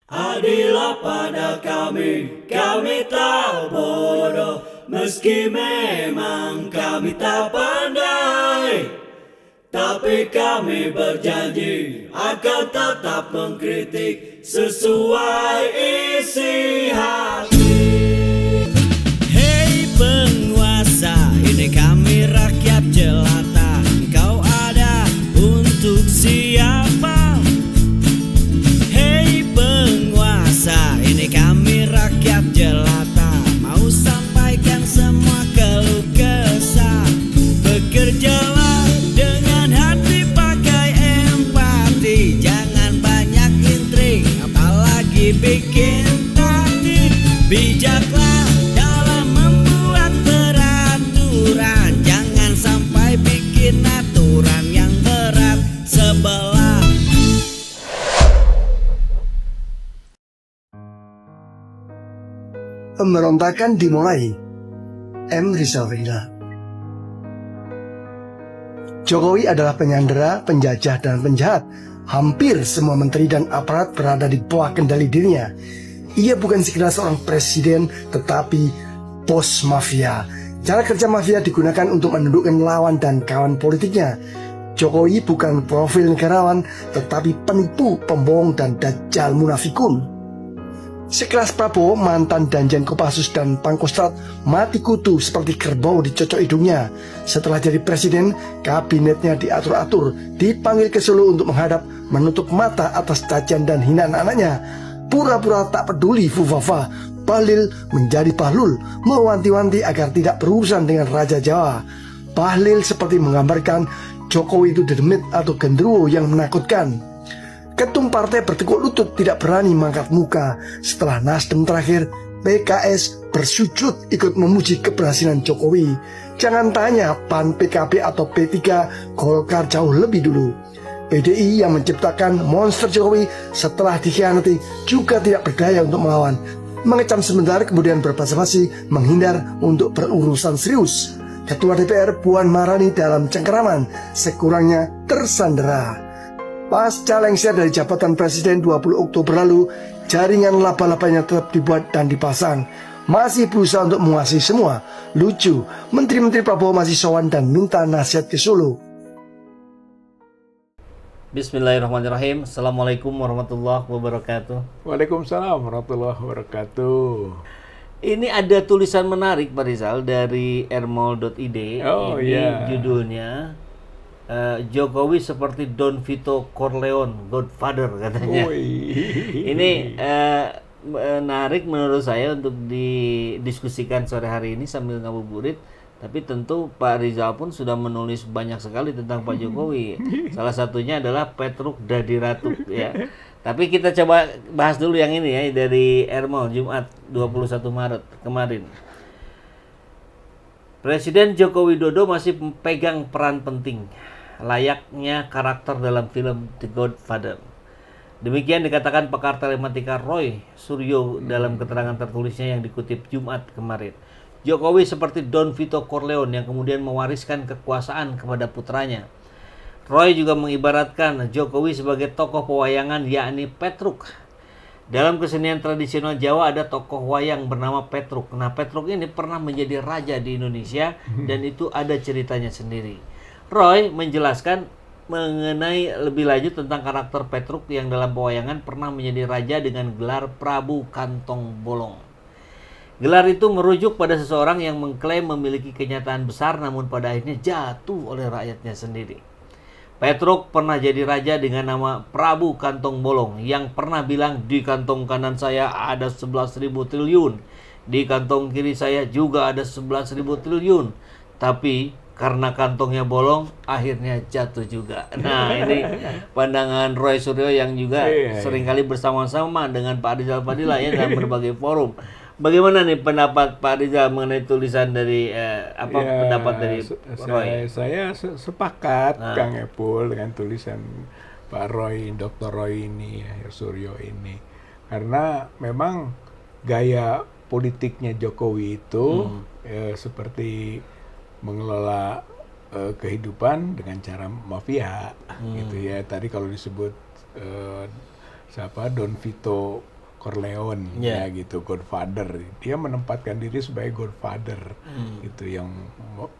Adilah pada kami tak bodoh, meski memang kami tak pandai. Tapi kami berjanji akan tetap mengkritik sesuai isi hati. Hei penguasa, ini kami rakyat jelata. Engkau ada untuk siapa? Hei penguasa, ini kami rakyat jelata. Mau sampaikan semua keluh kesah. Bekerjalah dengan hati, pakai empati. Jangan banyak intrik, apalagi bikin taktik. Bijaklah dalam membuat peraturan. Jangan sampai bikin aturan yang berat sebelah. Pemberontakan dimulai. M. Rizal Rila. Jokowi adalah penyandera, penjajah, dan penjahat. Hampir semua menteri dan aparat berada di bawah kendali dirinya. Ia bukan sekedar seorang presiden, tetapi bos mafia. Cara kerja mafia digunakan untuk menundukkan lawan dan kawan politiknya. Jokowi bukan profil negarawan, tetapi penipu, pembohong, dan dajjal munafikun. Sekelas Prabowo, mantan Danjen Kopassus dan Pangkostrat, mati kutu seperti kerbau dicocok hidungnya. Setelah jadi presiden, kabinetnya diatur-atur, dipanggil ke Solo untuk menghadap, menutup mata atas cacian dan hinaan anaknya. Pura-pura tak peduli Fufafa, Bahlil menjadi Bahlul, mewanti-wanti agar tidak berurusan dengan Raja Jawa. Bahlil seperti menggambarkan Jokowi itu demit atau genderuwo yang menakutkan. Ketum partai bertekuk lutut, tidak berani mengangkat muka. Setelah Nasdem terakhir, PKS bersujud ikut memuji keberhasilan Jokowi. Jangan tanya PAN, PKB atau P3, Golkar jauh lebih dulu. PDI yang menciptakan monster Jokowi setelah dikhianati juga tidak berdaya untuk melawan. Mengecam sebentar kemudian berbasa-basi menghindar untuk berurusan serius. Ketua DPR Puan Maharani dalam cengkeraman sekurangnya tersandera. Pasca lengser dari jabatan presiden 20 Oktober lalu, jaringan laba-labanya tetap dibuat dan dipasang. Masih berusaha untuk menguasai semua. Lucu, menteri-menteri Prabowo masih sowan dan minta nasihat ke Solo. Bismillahirrahmanirrahim. Assalamualaikum warahmatullahi wabarakatuh. Waalaikumsalam warahmatullahi wabarakatuh. Ini ada tulisan menarik Pak Rizal dari ermol.id. Oh, ini iya. judulnya Jokowi seperti Don Vito Corleone, Godfather katanya. Ini menarik menurut saya untuk didiskusikan sore hari ini sambil ngabuburit. Tapi tentu Pak Rizal pun sudah menulis banyak sekali tentang Pak Jokowi. Salah satunya adalah Petruk Dadi Ratu ya. Tapi kita coba bahas dulu yang ini ya, dari Ermol Jumat 21 Maret kemarin. Presiden Joko Widodo masih pegang peran penting, layaknya karakter dalam film The Godfather. Demikian dikatakan pakar telematika Roy Suryo dalam keterangan tertulisnya yang dikutip Jumat kemarin. Jokowi seperti Don Vito Corleone yang kemudian mewariskan kekuasaan kepada putranya. Roy juga mengibaratkan Jokowi sebagai tokoh pewayangan yakni Petruk. Dalam kesenian tradisional Jawa ada tokoh wayang bernama Petruk. Nah, Petruk ini pernah menjadi raja di Indonesia dan itu ada ceritanya sendiri. Roy menjelaskan mengenai lebih lanjut tentang karakter Petruk yang dalam pewayangan pernah menjadi raja dengan gelar Prabu Kantong Bolong. Gelar itu merujuk pada seseorang yang mengklaim memiliki kenyataan besar namun pada akhirnya jatuh oleh rakyatnya sendiri. Petruk pernah jadi raja dengan nama Prabu Kantong Bolong yang pernah bilang di kantong kanan saya ada 11.000 triliun, di kantong kiri saya juga ada 11.000 triliun, tapi karena kantongnya bolong akhirnya jatuh juga. Nah, ini pandangan Roy Suryo yang juga seringkali bersama-sama dengan Pak Rizal Fadila ya dalam berbagai forum. Bagaimana nih pendapat Pak Rizal mengenai tulisan dari pendapat dari Roy? Saya sepakat Kang Epul dengan tulisan Pak Roy, Dr. Roy ini, ya, Suryo ini. Karena memang gaya politiknya Jokowi itu seperti mengelola kehidupan dengan cara mafia gitu ya. Tadi kalau disebut siapa Don Vito Corleone Yeah. ya gitu, Godfather. Dia menempatkan diri sebagai Godfather gitu, yang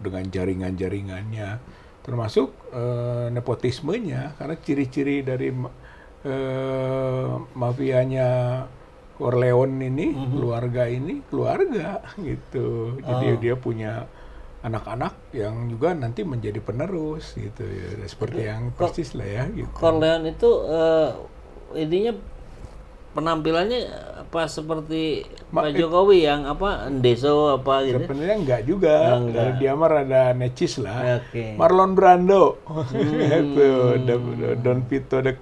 dengan jaringan-jaringannya, termasuk nepotismenya, karena ciri-ciri dari mafianya Corleone ini, keluarga gitu. Jadi dia punya anak-anak yang juga nanti menjadi penerus gitu ya, seperti yang persis lah ya gitu. Corleone itu ininya penampilannya apa seperti Pak Jokowi yang apa Ndeso apa gitu? Sebenarnya enggak juga. Enggak. Dia mah rada necis lah. Oke. Marlon Brando. Itu Don Vito de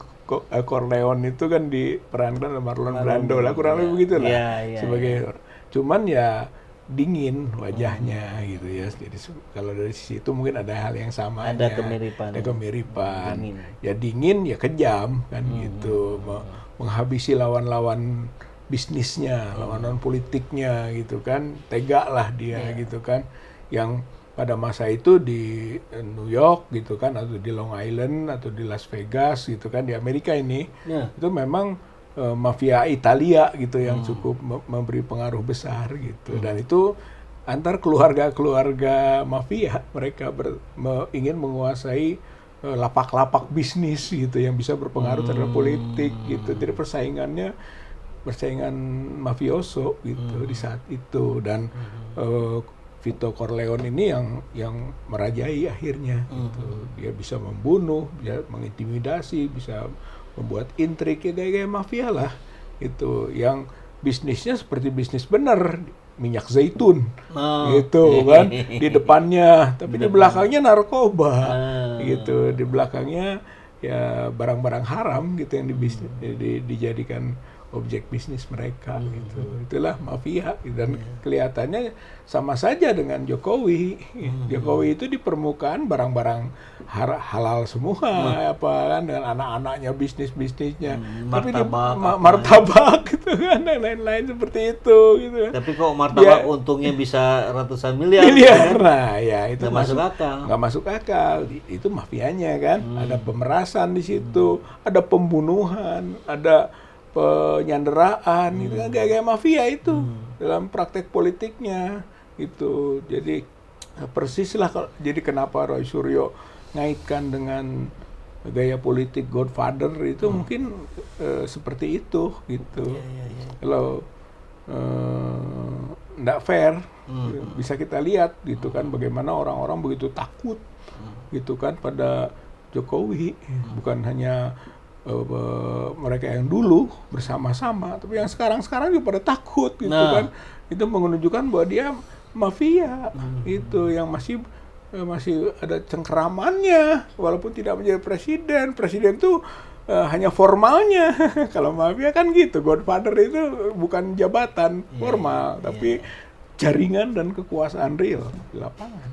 Corleone itu kan diperankan oleh Marlon Brando lah, kurang lebih begitu lah. Iya, Sebagai cuman ya dingin wajahnya gitu ya. Jadi kalau dari sisi itu mungkin ada hal yang sama. Ada kemiripan. Ada kemiripan. Dingin. Ya dingin ya kejam kan gitu. Menghabisi lawan-lawan bisnisnya, lawan-lawan politiknya gitu kan. Tega lah dia gitu kan. Yang pada masa itu di New York gitu kan, atau di Long Island atau di Las Vegas gitu kan, di Amerika ini itu memang mafia Italia gitu yang cukup memberi pengaruh besar gitu. Dan itu antar keluarga-keluarga mafia, mereka ingin menguasai lapak-lapak bisnis gitu yang bisa berpengaruh terhadap politik gitu. Jadi persaingan mafioso gitu di saat itu. Dan Vito Corleone ini yang merajai akhirnya gitu. Dia bisa membunuh, bisa mengintimidasi, bisa membuat intrik, ya gaya-gaya mafia lah itu, yang bisnisnya seperti bisnis benar, minyak zaitun gitu kan di depannya, tapi di belakangnya narkoba gitu, di belakangnya ya barang-barang haram gitu yang dijadikan objek bisnis mereka gitu. Itulah mafia, dan kelihatannya sama saja dengan Jokowi. Jokowi itu di permukaan barang-barang halal semua, apa kan, dengan anak-anaknya, bisnisnya. Tapi di martabak gitu kan, dan lain-lain seperti itu gitu. Tapi kok martabak untungnya bisa ratusan miliar. Kan? Nah, ya itu nggak masuk akal. Nggak masuk akal. Itu mafianya kan. Ada pemerasan di situ, ada pembunuhan, ada penyanderaan, itu kan gaya-gaya mafia itu dalam praktek politiknya itu. Jadi persis lah, jadi kenapa Roy Suryo ngaitkan dengan gaya politik Godfather itu mungkin seperti itu gitu. Kalau nggak fair, bisa kita lihat gitu kan, bagaimana orang-orang begitu takut gitu kan pada Jokowi, bukan hanya mereka yang dulu bersama-sama, tapi yang sekarang juga pada takut gitu kan. Itu menunjukkan bahwa dia mafia itu yang masih ada cengkeramannya walaupun tidak menjadi presiden. Presiden itu hanya formalnya. Kalau mafia kan gitu, Godfather itu bukan jabatan formal, tapi jaringan dan kekuasaan real di lapangan.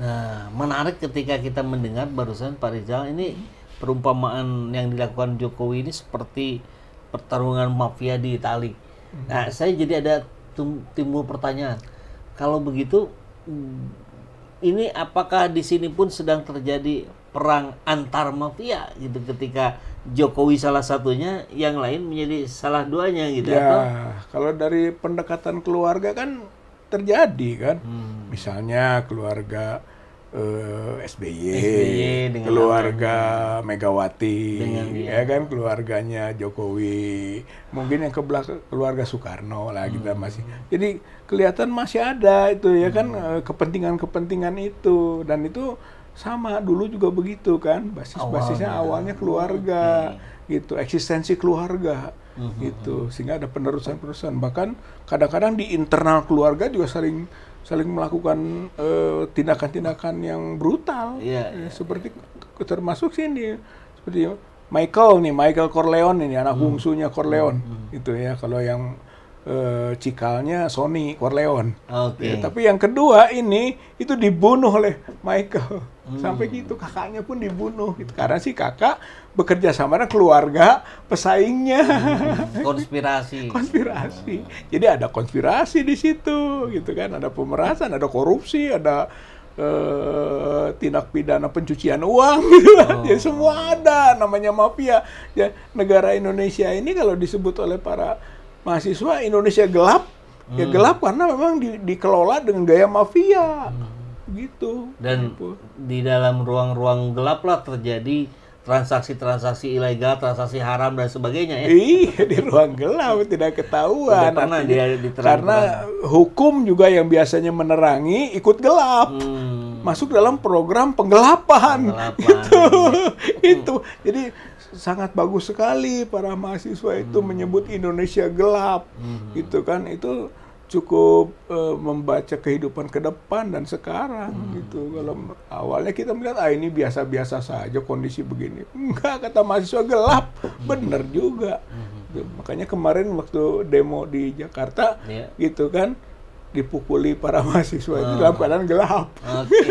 Nah, menarik ketika kita mendengar barusan Pak Rizal, ini perumpamaan yang dilakukan Jokowi ini seperti pertarungan mafia di Itali. Nah, saya jadi ada timbul pertanyaan. Kalau begitu, ini apakah di sini pun sedang terjadi perang antar mafia gitu, ketika Jokowi salah satunya, yang lain menjadi salah duanya gitu? Ya, atau? kalau dari pendekatan keluarga kan terjadi kan. Misalnya keluarga SBY dengan keluarga Megawati, ya kan, keluarganya Jokowi, mungkin yang keluarga Soekarno lah kita masih. Jadi kelihatan masih ada itu ya kan, kepentingan-kepentingan itu, dan itu sama dulu juga begitu kan, basisnya awalnya keluarga gitu, eksistensi keluarga gitu, sehingga ada penerusan-penerusan. Bahkan kadang-kadang di internal keluarga juga saling melakukan tindakan-tindakan yang brutal, seperti termasuk sini seperti Michael Corleone ini, anak bungsunya Corleone itu ya. Kalau yang cikalnya Sonny Corleone, ya, tapi yang kedua ini itu dibunuh oleh Michael. Sampai gitu, kakaknya pun dibunuh gitu. Karena si kakak bekerja sama dengan keluarga pesaingnya. Konspirasi. Jadi ada konspirasi di situ gitu kan, ada pemerasan, ada korupsi, ada tindak pidana pencucian uang gitu. Jadi semua ada, namanya mafia. Ya, negara Indonesia ini kalau disebut oleh para mahasiswa Indonesia gelap, ya gelap karena memang dikelola dengan gaya mafia, gitu. Dan di dalam ruang-ruang gelap lah terjadi transaksi-transaksi ilegal, transaksi haram dan sebagainya ya. Iya, di ruang gelap tidak ketahuan. Tidak pernah dia diterang-terang. Karena hukum juga yang biasanya menerangi ikut gelap. Masuk dalam program penggelapan. Gitu. Itu. Jadi sangat bagus sekali para mahasiswa itu menyebut Indonesia gelap. Gitu kan. Itu cukup membaca kehidupan ke depan dan sekarang gitu. Kalau awalnya kita melihat ini biasa-biasa saja kondisi begini. Enggak, kata mahasiswa gelap. Benar juga. Makanya kemarin waktu demo di Jakarta gitu kan dipukuli para mahasiswa itu dalam keadaan gelap. Oke.